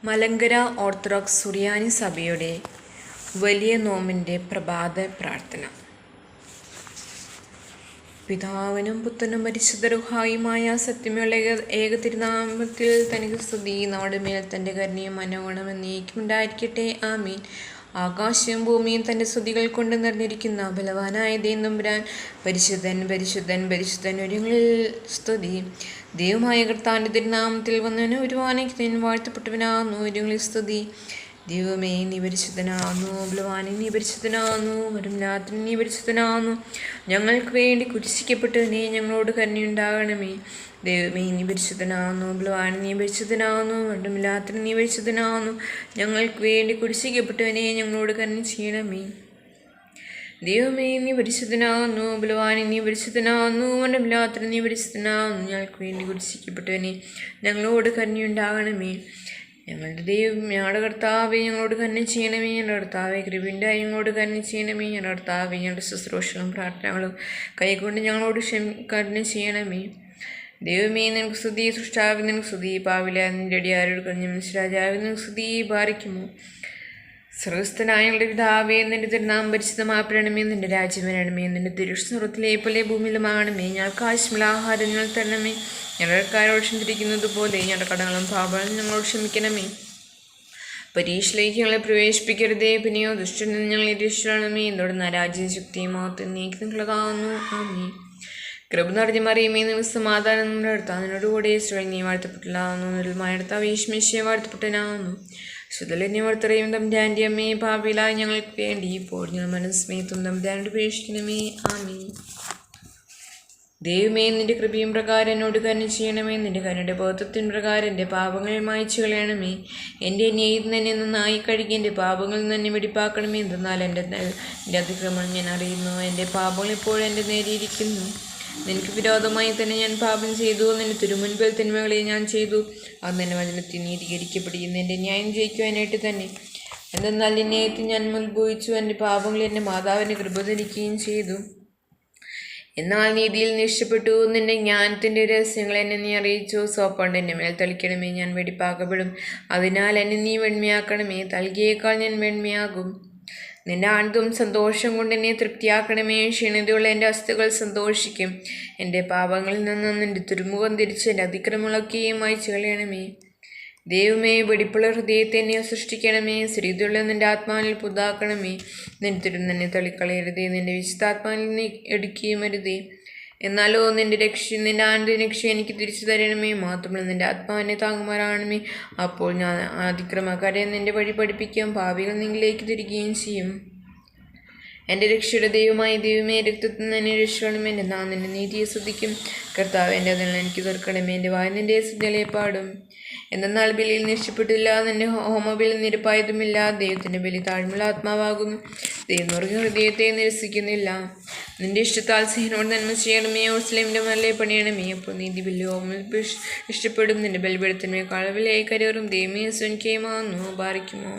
Malankara orthodox സുറിയാനി സഭയുടെ വലിയ നോമ്പിൻ്റെ പ്രഭാത പ്രാർത്ഥന. പിതാവിനും പുത്രനും പരിശുദ്ധ റൂഹായുമായ സത്യമുള്ള ഏക തിരുനാമത്തിൽ തനിക്ക് സ്തുതി. നമ്മുടെ മേൽ തൻ്റെ കരുണയും മനോഗുണം എന്നേക്കുമുണ്ടായിരിക്കട്ടെ. ആമീൻ. ആകാശവും ഭൂമിയും തൻ്റെ സ്തുതികൾ കൊണ്ട് നിറഞ്ഞിരിക്കുന്ന ബലവാനായ ദൈവം പരിശുദ്ധൻ പരിശുദ്ധൻ പരിശുദ്ധൻ ഒരുങ്ങളിൽ സ്തുതി. ദൈവമായ കർത്താവിൻ്റെ തിരുനാമത്തിൽ വന്നവന് ഒരുവാനയ്ക്ക് വാഴ്ത്തപ്പെട്ടവനാകുന്നു ഒരുങ്ങളിൽ സ്തുതി. ദൈവമേ നീ പരിശുദ്ധനാകുന്നു, ബലവാനെ നീ പരിശുദ്ധനാകുന്നു, വരും രാത്രി നീ പരിശുദ്ധനാകുന്നു. ഞങ്ങൾക്ക് വേണ്ടി കുരിശിക്കപ്പെട്ടവനെ ഞങ്ങളോട് കരുണയുണ്ടാകണമേ. ദൈവമേ നീ പരിശുദ്ധനാകുന്നു, ബലവാനെ നീ പരിശുദ്ധനാകുന്നു, വരും രാത്രി നീ പരിശുദ്ധനാകുന്നു. ഞങ്ങൾക്ക് വേണ്ടി കുരിശിക്കപ്പെട്ടവനെ ഞങ്ങളോട് കരുണ ചെയ്യണമേ. ദൈവമേ നീ പരിശുദ്ധനാകുന്നു, ബലവാനെ നീ പരിശുദ്ധനാകുന്നു, വരും രാത്രി നീ പരിശുദ്ധനാകുന്നു. ഞങ്ങൾക്ക് വേണ്ടി കുരിശിക്കപ്പെട്ടവനെ ഞങ്ങളോട് കരുണയുണ്ടാകണമേ. ഞങ്ങളുടെ ദൈവം, ഞങ്ങളുടെ കർത്താവെ ഞങ്ങളോട് കരുണ ചെയ്യണമേ. ഞങ്ങളുടെ കർത്താവെ കൃപയുണ്ടായി ഞങ്ങളോട് കരുണ ചെയ്യണമേ. ഞങ്ങളുടെ കർത്താവെ ഞങ്ങളുടെ ശുശ്രൂഷകളും പ്രാർത്ഥനകളും കൈകൊണ്ട് ഞങ്ങളോട് കരുണ ചെയ്യണമേ. ദൈവമേ നിനക്ക് സ്തുതി, സൃഷ്ടാവി നിനക്ക് സ്തുതി, പാവില നിന്റെ അടിയാരോട് കഞ്ഞു രാജാവി നിനക്ക് സ്തുതി പാലിക്കുമോ. സർവസ്ഥനായ ഞങ്ങളുടെ പിതാവേ നിന്റെ തിരുനാമം പരിശുദ്ധമാപ്പെടണമേ. നിന്റെ രാജ്യം വരണമേ. നിന്റെ തിരുസ്വരത്തിലെ പോലെ ഭൂമിയിലുമാകണമേ. ഞങ്ങൾക്ക് ആവശ്യമുള്ള ആഹാരം ഞങ്ങൾ തരണമേ. ഞങ്ങൾക്കാരോട് ക്ഷമിച്ചിരിക്കുന്നത് പോലെ ഞങ്ങളുടെ കടങ്ങളും പാപങ്ങളും ഞങ്ങളോട് ക്ഷമിക്കണമേ. പരീക്ഷയിലേക്ക് ഞങ്ങളെ പ്രവേശിപ്പിക്കരുതേ, പിന്നെയോ ദുഷ്ടനിൽ നിന്ന് ഞങ്ങളെ രക്ഷിക്കണമേ. എന്തുകൊണ്ടെന്ന രാജ്യം ശക്തിയും മഹത്വവും നീക്കി നിങ്ങളതാകുന്നു. ആമേൻ. കൃപ നിറഞ്ഞ മറിയമേ നിനക്ക് സമാധാനം നമ്മുടെ അടുത്ത നിന്നോടുകൂടെ സ്ത്രീ നീ വാഴ്ത്തപ്പെട്ടില്ലാകുന്നു. നിർമ്മലമായ അടുത്ത യേശുമിശിഹായെ വാഴ്ത്തപ്പെട്ടവനാകുന്നു. ശുദ്ധലിനെ വളർത്തറയും തമ്പുരാൻ്റെ അമ്മയെ പാപികളായ ഞങ്ങൾക്ക് വേണ്ടി ഇപ്പോൾ ഞങ്ങൾ മനസ്സമേത്തും തമ്പുരാനോട് അപേക്ഷിക്കണമേ. ആമേൻ. ദൈവമേ നിന്റെ കൃപയും പ്രകാരം എന്നോട് കരുണ ചെയ്യണമേ. നിന്റെ കരുണയുടെ ബോധത്തിൻ പ്രകാരം എൻ്റെ പാപങ്ങൾ മായ്ച്ചു കളയണമേ. എൻ്റെ അന്യായത്തിൽ തന്നെ നന്നായി കഴുകി എൻ്റെ പാപങ്ങളിൽ നിന്ന് എന്നെ വെടിപ്പാക്കണമേ. എന്തെന്നാൽ എൻ്റെ അതിക്രമം ഞാൻ അറിയുന്നു, എൻ്റെ പാപങ്ങൾ ഇപ്പോഴും എൻ്റെ നേരിയിരിക്കുന്നു. നിനക്ക് വിരോധമായി തന്നെ ഞാൻ പാപം ചെയ്തു, നിന്റെ തിരുമുൻപിൽ തിന്മകളെ ഞാൻ ചെയ്തു. അത് നിന്റെ വചനത്തിൽ നീതീകരിക്കപ്പെടുന്നു. എൻ്റെ ന്യായം ജയിക്കുവാനായിട്ട് തന്നെ. എന്തെന്നാൽ ന്യായത്തിൽ ഞാൻ ഉത്ഭവിച്ചു, എൻ്റെ പാപങ്ങൾ എൻ്റെ മാതാവിനെ കൃപ ധരിക്കുകയും ചെയ്തു. എന്നാൽ നീതിയിൽ നിഷ്ഠപ്പെട്ടു, നിന്റെ ജ്ഞാനത്തിൻ്റെ രഹസ്യങ്ങൾ എന്നെ നീ അറിയിച്ചു. സോപ്പണ്ട് എൻ്റെ മേൽ തളിക്കണമേ, ഞാൻ വെടിപ്പാക്കപ്പെടും. അതിനാൽ എന്നെ നീ വെണ്മയാക്കണമേ, തൽകിയേക്കാൾ ഞാൻ വെണ്മയാകും. നിന്റെ ആനന്ദവും സന്തോഷം കൊണ്ട് എന്നെ തൃപ്തിയാക്കണമേ. ക്ഷീണിതയുള്ള എൻ്റെ അസ്ഥികൾ സന്തോഷിക്കും. എൻ്റെ പാപങ്ങളിൽ നിന്ന് നിന്റെ തിരുമുഖം തിരിച്ച് എൻ്റെ അതിക്രമങ്ങളൊക്കെയും മായ്ച്ചു കളയണമേ. ദൈവമേ വെടിപ്പുള്ള ഹൃദയത്തെ എന്നെ സൃഷ്ടിക്കണമേ. സ്ഥിരതയുള്ള നിന്റെ ആത്മാവിൽ പുതാക്കണമേ. നിന്റെ തിരുന്നെ തള്ളിക്കളയരുതേ, നിന്റെ വിശുദ്ധാത്മാവിൽ നീ എടുക്കുകയും അരുതേ. എന്നാലോ നിന്റെ ആനന്ദ രക്ഷ എനിക്ക് തിരിച്ചു തരണമേ. മാത്രമല്ല നിന്റെ ആത്മാവിനെ താങ്ങുമാറാണമേ. അപ്പോൾ ഞാൻ അതിക്രമക്കാരെ നിന്റെ വഴി പഠിപ്പിക്കും, പാപികൾ നിങ്ങളിലേക്ക് തിരികുകയും ചെയ്യും. എൻ്റെ രക്ഷയുടെ ദൈവമായ ദൈവമേ, രക്തത്തിൽ നിന്ന് എന്നെ രക്ഷിക്കണമേ. എൻ്റെ നാം നിന്റെ നീതിയെ സ്തുതിക്കും. കർത്താവ് എൻ്റെ അതിൽ എനിക്ക് തീർക്കണമേ. എൻ്റെ വായ നിന്റെ സ്തുതികളെ പാടും. എന്തെന്നാൽ ബലിയിൽ നിഷ്ഠപ്പെട്ടില്ല, നിന്റെ ഹോമബലി നിരപ്പായതുമില്ല. ദൈവത്തിൻ്റെ ബലി താഴ്മുള്ള ആത്മാവാകുന്നു. ദൈവം നുറുങ്ങിയ ഹൃദയത്തെ നിരസിക്കുന്നില്ല. നിന്റെ ഇഷ്ടത്താൽ സിഹിനോട് നന്മ ചെയ്യണമേ. യെരൂശലേമിൻ്റെ മലയെ പണിയണമേ. അപ്പോൾ നീതി ബലി ഹോമത്തിൽ ഇഷ്ടപ്പെടും. നിന്റെ ബലിപീഠത്തിന്മേൽ കളവിലായി കരേറും. ദൈവമേ സ്വനിക്കേമാകുന്നു ബാരിക്കുമോ.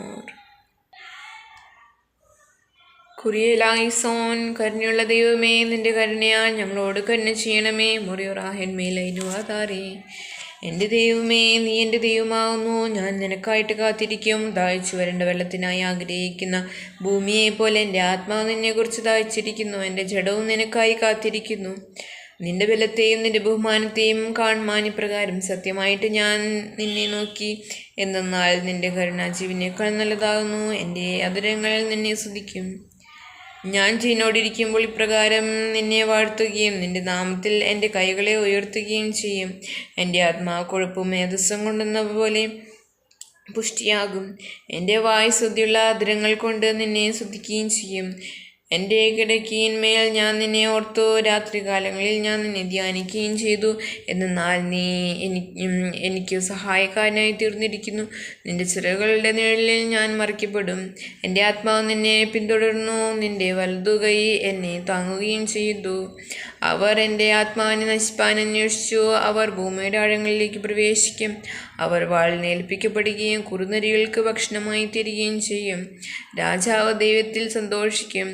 കുരിയലായിസോൻ. കരുണയുള്ള ദൈവമേ, നിന്റെ കരുണയാൽ ഞങ്ങളോട് കരുണ ചെയ്യണമേ. മൊറിയൊറാഹന്മേലൈനുവാതാറേ. എൻ്റെ ദൈവമേ, നീ എൻ്റെ ദൈവമാകുന്നു. ഞാൻ നിനക്കായിട്ട് കാത്തിരിക്കും. ദാഹിച്ചു വരേണ്ട വെള്ളത്തിനായി ആഗ്രഹിക്കുന്ന ഭൂമിയെ പോലെ എൻ്റെ ആത്മാവ് നിന്നെക്കുറിച്ച് ദാഹിച്ചിരിക്കുന്നു. എൻ്റെ ജഡവും നിനക്കായി കാത്തിരിക്കുന്നു. നിന്റെ ബലത്തെയും നിന്റെ ബഹുമാനത്തെയും കാണുവാൻ ഇപ്രകാരം സത്യമായിട്ട് ഞാൻ നിന്നെ നോക്കി. എന്തെന്നാൽ നിന്റെ കരുണ ജീവനേക്കാൾ നല്ലതാകുന്നു. എൻ്റെ അധരങ്ങൾ നിന്നെ സ്തുതിക്കും. ഞാൻ ജീവനോടിരിക്കുമ്പോൾ ഇപ്രകാരം നിന്നെ വാഴ്ത്തുകയും നിന്റെ നാമത്തിൽ എൻ്റെ കൈകളെ ഉയർത്തുകയും ചെയ്യും. എൻ്റെ ആത്മാവ് കൊഴുപ്പും മേധസ്സം കൊണ്ടെന്ന പോലെ പുഷ്ടിയാകും. എൻ്റെ വായ് ശുദ്ധിയുള്ള അധരങ്ങൾ കൊണ്ട് നിന്നെ സ്തുതിക്കുകയും ചെയ്യും. എൻ്റെ കിടക്കയിന്മേൽ ഞാൻ നിന്നെ ഓർത്തു. രാത്രികാലങ്ങളിൽ ഞാൻ നിന്നെ ധ്യാനിക്കുകയും ചെയ്തു. എന്നാൽ നീ എനിക്ക് സഹായക്കാരനായി തീർന്നിരിക്കുന്നു. നിന്റെ ചിറകുകളുടെ നിഴലിൽ ഞാൻ മറയ്ക്കപ്പെടും. എൻ്റെ ആത്മാവ് നിന്നെ പിന്തുടർന്നു. നിന്റെ വലതുകൈ എന്നെ താങ്ങുകയും ചെയ്തു. അവർ എൻ്റെ ആത്മാവിനെ നശിപ്പാൻ അന്വേഷിച്ചു. അവർ ഭൂമിയുടെ ആഴങ്ങളിലേക്ക് പ്രവേശിക്കും. അവർ വാളിനെ ഏൽപ്പിക്കപ്പെടുകയും കുറുനരികൾക്ക് ഭക്ഷണമായി തീരുകയും ചെയ്യും. രാജാവ് ദൈവത്തിൽ സന്തോഷിക്കും.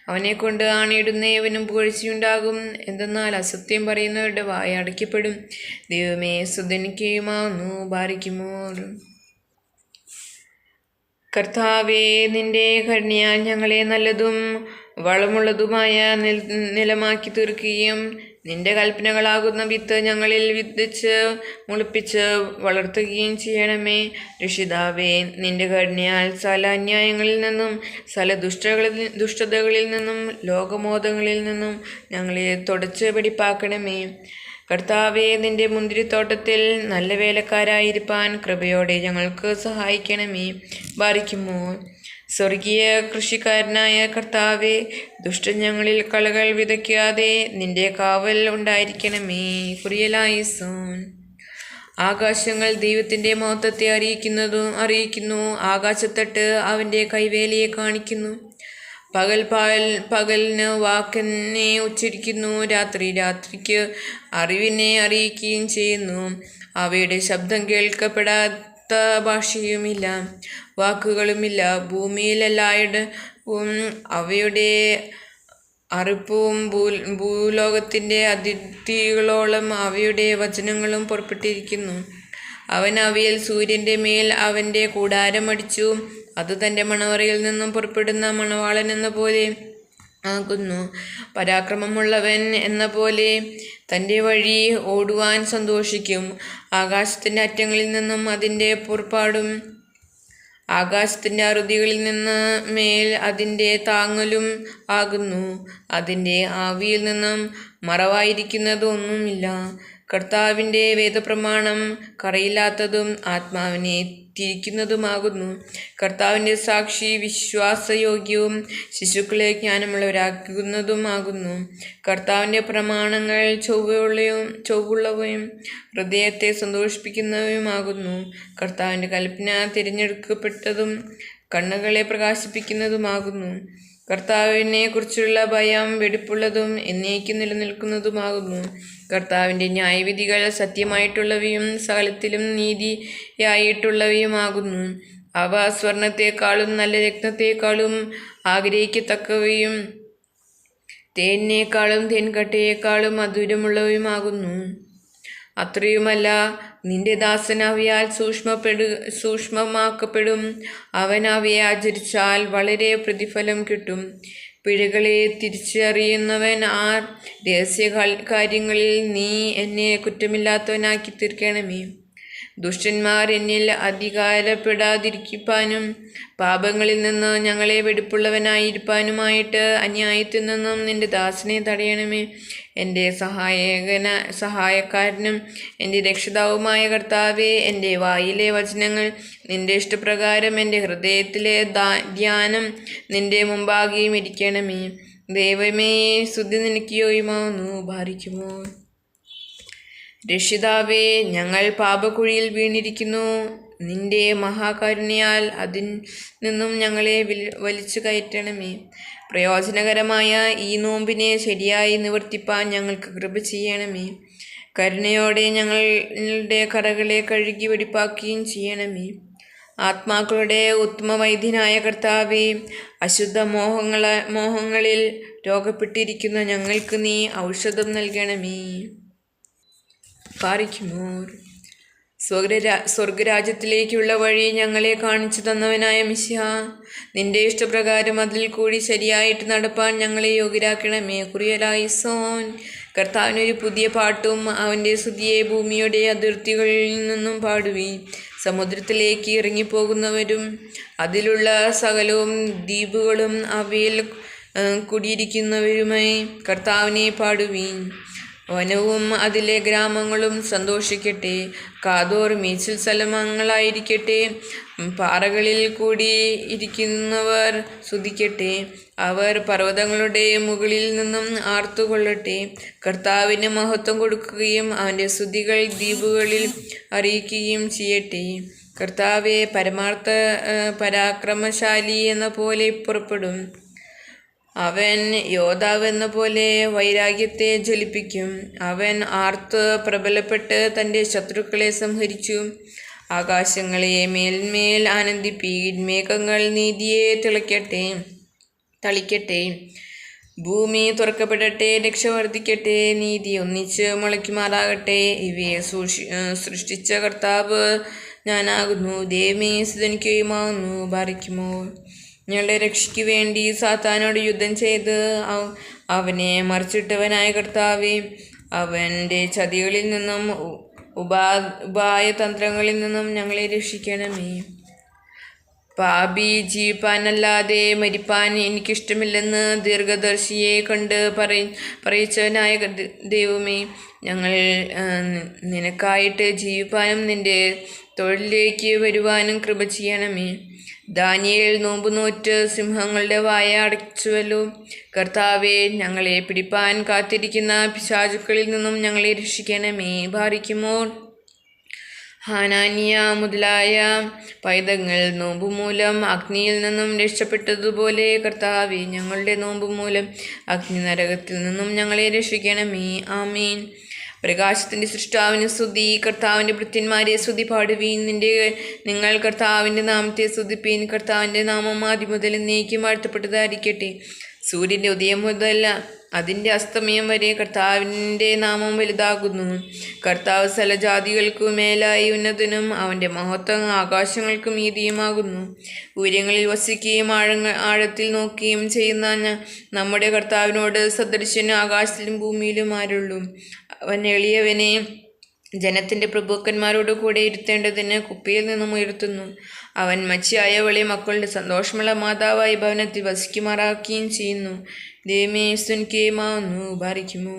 അവനെക്കൊണ്ട് ആണയിടുന്ന ഏവനും പുകഴ്ചയുണ്ടാകും. എന്തെന്നാൽ അസത്യം പറയുന്നവരുടെ വായ അടയ്ക്കപ്പെടും. ദൈവമേ സ്തുതിക്കുമാകുന്നു ബാരിക്കുമോ. കർത്താവേ, നിന്റെ കരുണയാൽ ഞങ്ങളെ നല്ലതും വളമുള്ളതുമായ നിലമാക്കി തീർക്കുകയും നിന്റെ കൽപ്പനകളാകുന്ന വിത്ത് ഞങ്ങളിൽ വിതച്ച് മുളിപ്പിച്ച് വളർത്തുകയും ചെയ്യണമേ. രക്ഷിതാവേ, നിന്റെ കരുണയാൽ സകല അന്യായങ്ങളിൽ നിന്നും സകല ദുഷ്ടതകളിൽ നിന്നും ലോകമോദങ്ങളിൽ നിന്നും ഞങ്ങളെ തുടച്ച് വെടിപ്പാക്കണമേ. കർത്താവേ, നിന്റെ മുന്തിരിത്തോട്ടത്തിൽ നല്ല വേലക്കാരായിരിക്കാൻ കൃപയോടെ ഞങ്ങൾക്ക് സഹായിക്കണമേ. ബാരിക്കുമോ. സ്വർഗീയ കൃഷിക്കാരനായ കർത്താവേ, ദുഷ്ടൻ ഞങ്ങളിൽ കളകൾ വിതയ്ക്കാതെ നിന്റെ കാവൽ ഉണ്ടായിരിക്കണമേ. കുറിയലായിസോൻ. ആകാശങ്ങൾ ദൈവത്തിൻ്റെ മഹത്വത്തെ അറിയിക്കുന്നു. ആകാശത്തട്ട് അവൻ്റെ കൈവേലയെ കാണിക്കുന്നു. പകലിന് വാക്കിനെ ഉച്ചരിക്കുന്നു, രാത്രിക്ക് അറിവിനെ അറിയിക്കുകയും ചെയ്യുന്നു. അവയുടെ ശബ്ദം കേൾക്കപ്പെടാത്ത ഭാഷയുമില്ല, വാക്കുകളുമില്ല. ഭൂമിയിൽ എല്ലായിടവും അവയുടെ അറിപ്പും ഭൂലോകത്തിൻ്റെ അതിർത്തികളോളം അവയുടെ വചനങ്ങളും പുറപ്പെട്ടിരിക്കുന്നു. അവൻ അവയിൽ സൂര്യൻ്റെ മേൽ അവൻ്റെ കൂടാരം അടിച്ചു. അത് തൻ്റെ മണവറയിൽ നിന്നും പുറപ്പെടുന്ന മണവാളൻ എന്ന പോലെ ആകുന്നു. പരാക്രമമുള്ളവൻ എന്ന പോലെ തൻ്റെ വഴി ഓടുവാൻ സന്തോഷിക്കും. ആകാശത്തിൻ്റെ അറ്റങ്ങളിൽ നിന്നും അതിൻ്റെ പുറപ്പാടും ആകാശത്തിൻ്റെ അറുതികളിൽ നിന്ന് മേൽ അതിൻ്റെ താങ്ങലും ആകുന്നു. അതിൻ്റെ ആവിയിൽ നിന്നും മറവായിരിക്കുന്നത് ഒന്നുമില്ല. കർത്താവിൻ്റെ വേദപ്രമാണം കറയില്ലാത്തതും ആത്മാവിനെ തിരിക്കുന്നതുമാകുന്നു. കർത്താവിൻ്റെ സാക്ഷി വിശ്വാസയോഗ്യവും ശിശുക്കളെ ജ്ഞാനമുള്ളവരാക്കുന്നതുമാകുന്നു. കർത്താവിൻ്റെ പ്രമാണങ്ങൾ ചൊവ്വുള്ളവയും ഹൃദയത്തെ സന്തോഷിപ്പിക്കുന്നവയുമാകുന്നു. കർത്താവിൻ്റെ കൽപ്പന തിരഞ്ഞെടുക്കപ്പെട്ടതും കണ്ണുകളെ പ്രകാശിപ്പിക്കുന്നതുമാകുന്നു. കർത്താവിനെ കുറിച്ചുള്ള ഭയം വെടിപ്പുള്ളതും എന്നേക്കും നിലനിൽക്കുന്നതുമാകുന്നു. കർത്താവിൻ്റെ ന്യായവിധികൾ സത്യമായിട്ടുള്ളവയും സകലത്തിലും നീതിയായിട്ടുള്ളവയുമാകുന്നു. അവ സ്വർണത്തെക്കാളും നല്ല രത്നത്തെക്കാളും ആഗ്രഹിക്കത്തക്കവയും തേനിനേക്കാളും തേൻകട്ടയേക്കാളും മധുരമുള്ളവയുമാകുന്നു. അത്രയുമല്ല, നിന്റെ ദാസൻ അവയാൽ സൂക്ഷ്മമാക്കപ്പെടും. അവൻ അവയെ ആചരിച്ചാൽ വളരെ പ്രതിഫലം കിട്ടും. പിഴകളെ തിരിച്ചറിയുന്നവൻ ആർ? രഹസ്യ കാര്യങ്ങളിൽ നീ എന്നെ കുറ്റമില്ലാത്തവനാക്കി തീർക്കണമേ. ദുഷ്ടന്മാർ എന്നിൽ അധികാരപ്പെടാതിരിക്കാനും പാപങ്ങളിൽ നിന്ന് ഞങ്ങളെ വെടിപ്പുള്ളവനായിരിക്കാനുമായിട്ട് അന്യായത്തിൽ നിന്നും നിന്റെ ദാസനെ തടയണമേ. എൻ്റെ സഹായക്കാരനും എൻ്റെ രക്ഷിതാവുമായ കർത്താവേ, എൻ്റെ വായിലെ വചനങ്ങൾ നിന്റെ ഇഷ്ടപ്രകാരം എൻ്റെ ഹൃദയത്തിലെ ധ്യാനം നിന്റെ മുമ്പാകെയും ഇരിക്കണമേ. ദൈവമേ, സ്തുതി നിനക്ക് യോഗ്യമാവുന്നു. ഭാരിക്കുമോ. രക്ഷിതാവേ, ഞങ്ങൾ പാപക്കുഴിയിൽ വീണിരിക്കുന്നു. നിന്റെ മഹാകരുണയാൽ അതിൽ നിന്നും ഞങ്ങളെ വലിച്ചു കയറ്റണമേ. പ്രയോജനകരമായ ഈ നോമ്പിനെ ശരിയായി നിവർത്തിപ്പാൻ ഞങ്ങൾക്ക് കൃപ ചെയ്യണമേ. കരുണയോടെ ഞങ്ങളുടെ കറകളെ കഴുകി വെടിപ്പാക്കുകയും ചെയ്യണമേ. ആത്മാക്കളുടെ ഉത്തമ വൈദ്യനായ കർത്താവേ, അശുദ്ധ മോഹങ്ങളിൽ രോഗപ്പെട്ടിരിക്കുന്ന ഞങ്ങൾക്ക് നീ ഔഷധം നൽകണമേ. പാറിക്കുമോർ. സ്വർഗരാജ്യത്തിലേക്കുള്ള വഴി ഞങ്ങളെ കാണിച്ചു തന്നവനായ മിശിഹാ, നിന്റെ ഇഷ്ടപ്രകാരം അതിൽ കൂടി ശരിയായിട്ട് നടപ്പാൻ ഞങ്ങളെ യോഗ്യരാക്കണമേ. കുറിയലായിസോൻ. കർത്താവിനൊരു പുതിയ പാട്ടും അവൻ്റെ സ്തുതിയെ ഭൂമിയുടെ അതിർത്തികളിൽ നിന്നും പാടുവീൻ. സമുദ്രത്തിലേക്ക് ഇറങ്ങിപ്പോകുന്നവരും അതിലുള്ള സകലവും ദ്വീപുകളും അവയിൽ കുടിയിരിക്കുന്നവരുമായി കർത്താവിനെ പാടുവീൻ. വനവും അതിലെ ഗ്രാമങ്ങളും സന്തോഷിക്കട്ടെ. കാതോർ മീച്ചൽ സ്ഥലങ്ങളായിരിക്കട്ടെ. പാറകളിൽ കൂടി ഇരിക്കുന്നവർ സ്തുതിക്കട്ടെ. അവർ പർവ്വതങ്ങളുടെ മുകളിൽ നിന്നും ആർത്തുകൊള്ളട്ടെ. കർത്താവിന് മഹത്വം കൊടുക്കുകയും അവൻ്റെ സ്തുതികൾ ദ്വീപുകളിൽ അറിയിക്കുകയും ചെയ്യട്ടെ. കർത്താവെ, പരാക്രമശാലി എന്ന പോലെ പുറപ്പെടും. അവൻ യോദ്ധാവെന്ന പോലെ വൈരാഗ്യത്തെ ജ്വലിപ്പിക്കും. അവൻ ആർത്ത് പ്രബലപ്പെട്ട് തൻ്റെ ശത്രുക്കളെ സംഹരിച്ചു. ആകാശങ്ങളെ മേൽമേൽ ആനന്ദിപ്പീൻ. മേഘങ്ങൾ നീതിയെ തളിക്കട്ടെ. ഭൂമി തുറക്കപ്പെടട്ടെ. രക്ഷ വർദ്ധിക്കട്ടെ. നീതി ഒന്നിച്ച് മുളയ്ക്കുമാറാകട്ടെ. ഇവയെ സൃഷ്ടിച്ച കർത്താവ് ഞാനാകുന്നു. ദൈവമേ സ്തുതിക്കുകയുമാകുന്നു. ബാധിക്കുമോ ഞങ്ങളുടെ രക്ഷയ്ക്ക് വേണ്ടി സാത്താനോട് യുദ്ധം ചെയ്ത് അവനെ മറിച്ചിട്ടവനായ കർത്താവേ, അവൻ്റെ ചതികളിൽ നിന്നും ഉപായതന്ത്രങ്ങളിൽ നിന്നും ഞങ്ങളെ രക്ഷിക്കണമേ. പാപി ജീവിപ്പാനല്ലാതെ മരിപ്പാൻ എനിക്കിഷ്ടമില്ലെന്ന് ദീർഘദർശിയെ കണ്ട് പറയിച്ചവനായ ദൈവമേ, ഞങ്ങൾ നിനക്കായിട്ട് ജീവിപ്പാനും നിന്റെ തൊഴിലിലേക്ക് വരുവാനും കൃപ ചെയ്യണമേ. ദാനിയേൽ നോമ്പ് നോറ്റ് സിംഹങ്ങളുടെ വായ അടച്ചുവല്ലോ. കർത്താവെ, ഞങ്ങളെ പിടിപ്പാൻ കാത്തിരിക്കുന്ന പിശാചുക്കളിൽ നിന്നും ഞങ്ങളെ രക്ഷിക്കണമേ. ബാധിക്കുമോ ഹാനാനിയ മുതലായ പൈതങ്ങൾ നോമ്പുമൂലം അഗ്നിയിൽ നിന്നും രക്ഷപ്പെട്ടതുപോലെ കർത്താവെ, ഞങ്ങളുടെ നോമ്പുമൂലം അഗ്നി നരകത്തിൽ നിന്നും ഞങ്ങളെ രക്ഷിക്കണമേ. ആമീൻ. പ്രകാശത്തിൻ്റെ സൃഷ്ടാവിന് സ്തുതി. കർത്താവിൻ്റെ ഭൃത്യന്മാരെ സ്തുതി പാടുവീൻ. നിങ്ങൾ കർത്താവിൻ്റെ നാമത്തെ സ്തുതിപ്പീൻ. കർത്താവിൻ്റെ നാമം ആദ്യം മുതൽ എന്നേക്കും വാഴ്ത്തപ്പെട്ടതായിരിക്കട്ടെ. സൂര്യൻ്റെ ഉദയം മുതൽ അതിൻ്റെ അസ്തമയം വരെ കർത്താവിൻ്റെ നാമം വലുതാകുന്നു. കർത്താവ് സ്ഥലജാതികൾക്കു മേലായി ഉന്നതനും അവൻ്റെ മഹത്വം ആകാശങ്ങൾക്ക് മീതിയുമാകുന്നു. ഉയരങ്ങളിൽ വസിക്കുകയും ആഴത്തിൽ നോക്കുകയും ചെയ്യുന്ന നമ്മുടെ കർത്താവിനോട് സദൃശന് ആകാശത്തിലും ഭൂമിയിലും ആരുള്ളൂ. അവൻ എളിയവനെ ജനത്തിൻ്റെ പ്രഭുക്കന്മാരോട് കൂടെ ഇരുത്തേണ്ടതിന് കുപ്പിയിൽ നിന്നും ഉയർത്തുന്നു. അവൻ മച്ചിയായവളെ മക്കളുടെ സന്തോഷമുള്ള മാതാവായി ഭവനത്തിൽ വസിക്കുമാറാക്കുകയും ചെയ്യുന്നു. ദൈവമേ സ്തുതിക്കുകയുമാകുന്നു. ബാധിക്കുമോ